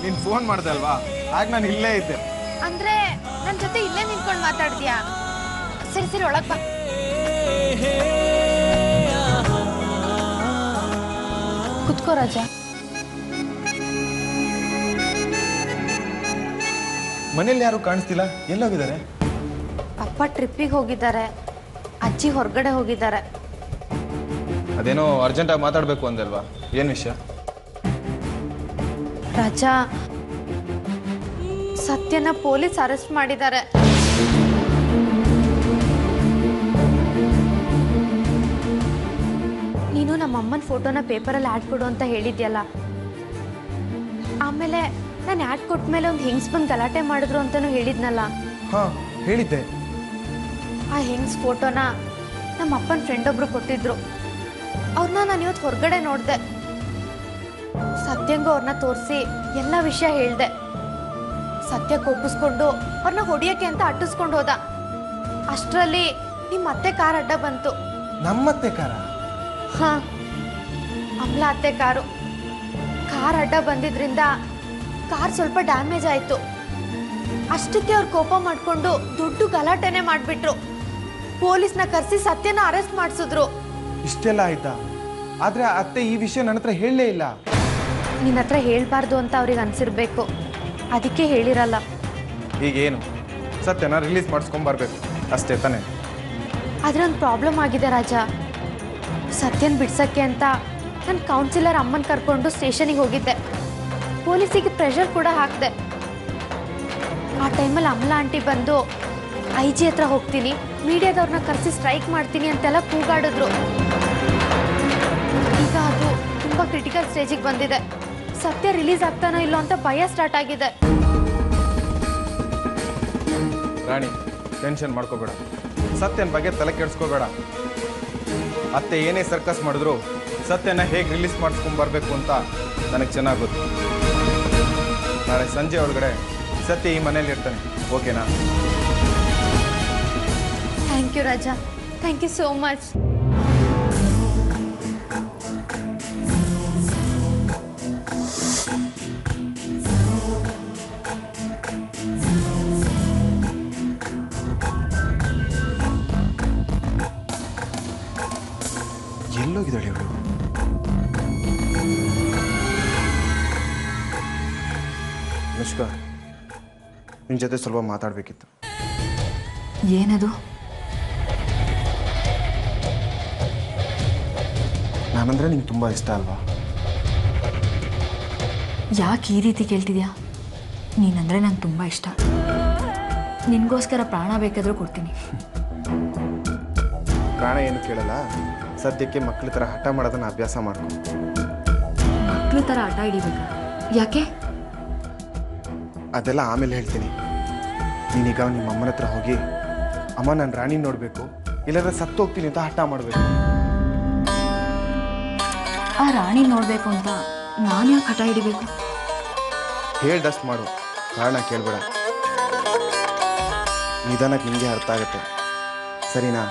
ನೀನ್ ಫೋನ್ ಮಾಡ್ದೆ ಅಲ್ವಾ, ಆಗ ನಾನು ಇಲ್ಲೇ ಇದ್ದೆ. ಅಂದ್ರೆ ನನ್ನ ಜೊತೆ ಇಲ್ಲೇ ನಿಂತ್ಕೊಂಡು ಮಾತಾಡ್ತೀಯಾ? ಸರಿ ಸರಿ, ಒಳಗ್ ಬಾ. ಕುತ್ಕೋ ರಾಜ. ಮನೇಲಿ ಯಾರು ಕಾಣಿಸ್ತಿಲ್ಲ, ಎಲ್ಲೋಗಿದ್ದಾರೆ? ಅಪ್ಪ ಟ್ರಿಪ್ಪಿಗೆ ಹೋಗಿದ್ದಾರೆ, ಅಜ್ಜಿ ಹೊರಗಡೆ ಹೋಗಿದ್ದಾರೆ. ಅದೇನೋ ಅರ್ಜೆಂಟಾಗಿ ಮಾತಾಡ್ಬೇಕು ಅಂದಲ್ವಾ, ಏನ್ ವಿಷಯ? ರಾಜ, ಸತ್ಯನ ಪೊಲೀಸ್ ಅರೆಸ್ಟ್ ಮಾಡಿದ್ದಾರೆ. ನೀನು ನಮ್ಮಮ್ಮನ ಫೋಟೋನ ಪೇಪರಲ್ಲಿ ಆ್ಯಡ್ ಕೊಡು ಅಂತ ಹೇಳಿದ್ಯಲ್ಲ, ಆಮೇಲೆ ನಾನು ಆ್ಯಡ್ ಕೊಟ್ಮೇಲೆ ಒಂದು ಹೆಂಗ್ಸ್ ಬಂದು ಗಲಾಟೆ ಮಾಡಿದ್ರು ಅಂತಲೂ ಹೇಳಿದ್ನಲ್ಲ. ಹಾ, ಹೇಳಿದ್ದೆ. ಆ ಹೆಂಗ್ಸ್ ಫೋಟೋನ ನಮ್ಮ ಅಪ್ಪನ ಫ್ರೆಂಡ್ ಒಬ್ರು ಕೊಟ್ಟಿದ್ರು. ಅವ್ರನ್ನ ನಾನು ಇವತ್ತು ಹೊರಗಡೆ ನೋಡಿದೆ. ಸತ್ಯಂಗೂ ಅವ್ರನ್ನ ತೋರಿಸಿ ಎಲ್ಲ ವಿಷಯ ಹೇಳಿದೆ. ಸತ್ಯ ಕೋಪಿಸ್ಕೊಂಡು ಅವ್ರನ್ನ ಹೊಡಿಯೋಕ್ಕೆ ಅಂತ ಅಟ್ಟಿಸ್ಕೊಂಡು ಹೋದ. ಅಷ್ಟರಲ್ಲಿ ನಿಮ್ಮ ಅತ್ತೆ ಕಾರ್ ಅಡ್ಡ ಬಂತು. ನಮ್ಮತ್ತೆ ಕಾರ? ಹಾ, ಅಮ್ಲ ಅತ್ತೆ ಕಾರು. ಕಾರ್ ಅಡ್ಡ ಬಂದಿದ್ರಿಂದ ಕಾರ್ ಸ್ವಲ್ಪ ಡ್ಯಾಮೇಜ್ ಆಯಿತು. ಅಷ್ಟಕ್ಕೆ ಅವ್ರು ಕೋಪ ಮಾಡಿಕೊಂಡು ದೊಡ್ಡ ಗಲಾಟೆನೆ ಮಾಡಿಬಿಟ್ರು. ಪೊಲೀಸ್ನ ಕರೆಸಿ ಸತ್ಯನ ಅರೆಸ್ಟ್ ಮಾಡಿಸಿದ್ರು. ಇಷ್ಟೆಲ್ಲ ಆಯ್ತಾ? ಆದ್ರೆ ಅತ್ತೆ ಈ ವಿಷಯ ನನ್ನ ಹತ್ರ ಹೇಳಲೇ ಇಲ್ಲ. ನಿನ್ನ ಹತ್ರ ಹೇಳ್ಬಾರ್ದು ಅಂತ ಅವ್ರಿಗೆ ಅನ್ಸಿರ್ಬೇಕು, ಅದಕ್ಕೆ ಹೇಳಿರಲ್ಲ. ಈಗೇನು, ಸತ್ಯನ ರಿಲೀಸ್ ಮಾಡಿಸ್ಕೊಂಬರ್ಬೇಕು ಅಷ್ಟೇ ತಾನೆ? ಆದರೆ ಒಂದು ಪ್ರಾಬ್ಲಮ್ ಆಗಿದೆ ರಾಜ. ಸತ್ಯನ ಬಿಡ್ಸಕ್ಕೆ ಅಂತ ನಾನು ಕೌನ್ಸಿಲರ್ ಅಮ್ಮನ ಕರ್ಕೊಂಡು ಸ್ಟೇಷನಿಗೆ ಹೋಗಿದ್ದೆ. ಪೊಲೀಸಿಗೆ ಪ್ರೆಷರ್ ಕೂಡ ಹಾಕಿದೆ. ಆ ಟೈಮಲ್ಲಿ ಅಮಲಾ ಆಂಟಿ ಬಂದು IG ಹತ್ರ ಹೋಗ್ತೀನಿ, ಮೀಡಿಯಾದವ್ರನ್ನ ಕರೆಸಿ ಸ್ಟ್ರೈಕ್ ಮಾಡ್ತೀನಿ ಅಂತೆಲ್ಲ ಕೂಗಾಡಿದ್ರು. ಈಗ ಅದು ತುಂಬ ಕ್ರಿಟಿಕಲ್ ಸ್ಟೇಜಿಗೆ ಬಂದಿದೆ. ಸತ್ಯ ರಿಲೀಸ್ ಆಗ್ತಾನೋ ಇಲ್ಲೋ ಅಂತ ಭಯ ಸ್ಟಾರ್ಟ್ ಆಗಿದೆ. ರಾಣಿ, ಟೆನ್ಷನ್ ಮಾಡ್ಕೋಬೇಡ. ಸತ್ಯನ ಬಗ್ಗೆ ತಲೆ ಕೆಡಿಸ್ಕೋಬೇಡ. ಅತ್ತೆ ಏನೇ ಸರ್ಕಸ್ ಮಾಡಿದ್ರು ಸತ್ಯನ ಹೇಗೆ ರಿಲೀಸ್ ಮಾಡಿಸ್ಕೊಂಬರ್ಬೇಕು ಅಂತ ನನಗೆ ಚೆನ್ನಾಗಿ ಗೊತ್ತು. ನಾಳೆ ಸಂಜೆ ಒಳಗಡೆ ಸತ್ಯ ಈ ಮನೇಲಿ ಇರ್ತಾನೆ, ಓಕೆನಾ? Thank you Raja, thank you so much. ಎಲ್ಲೋಗಿದ್ದಾಳೆ ಇವಳು? ಅನುಷ್ಕಾ, ನಿನ್ನ ಜೊತೆ ಸ್ವಲ್ಪ ಮಾತಾಡಬೇಕಿತ್ತು. ಏನದು? ನಾನಂದ್ರೆ ನಿಂಗೆ ತುಂಬ ಇಷ್ಟ ಅಲ್ವಾ? ಯಾಕೆ ಈ ರೀತಿ ಕೇಳ್ತಿದ್ಯಾ? ನೀನಂದರೆ ನಂಗೆ ತುಂಬ ಇಷ್ಟ. ನಿನಗೋಸ್ಕರ ಪ್ರಾಣ ಬೇಕಾದರೂ ಕೊಡ್ತೀನಿ. ಪ್ರಾಣ ಏನು ಕೇಳಲ್ಲ, ಸದ್ಯಕ್ಕೆ ಮಕ್ಕಳ ಥರ ಹಠ ಮಾಡೋದನ್ನ ಅಭ್ಯಾಸ ಮಾಡ್ಕೊ. ಮಕ್ಕಳು ಥರ ಆಟ ಹಿಡಿಬೇಕಾ? ಯಾಕೆ? ಅದೆಲ್ಲ ಆಮೇಲೆ ಹೇಳ್ತೀನಿ. ನೀನೀಗ ನಿಮ್ಮ ಅಮ್ಮನ ಹತ್ರ ಹೋಗಿ, ಅಮ್ಮ ನಾನು ರಾಣಿ ನೋಡಬೇಕು, ಇಲ್ಲಾಂದ್ರೆ ಸತ್ತು ಹೋಗ್ತೀನಿ ಅಂತ ಹಠ ಮಾಡಬೇಕು. ಆ ರಾಣಿ ನೋಡಬೇಕು ಅಂತ ನಾನು ಯಾಕೆ ಹಠ ಹಿಡಿಬೇಕು? ಹೇಳ್ದಷ್ಟು ಮಾಡು, ಕಾರಣ ಕೇಳಬೇಡ. ನಿಧಾನಕ್ಕೆ ನಿಮಗೆ ಅರ್ಥ ಆಗುತ್ತೆ, ಸರಿನಾ?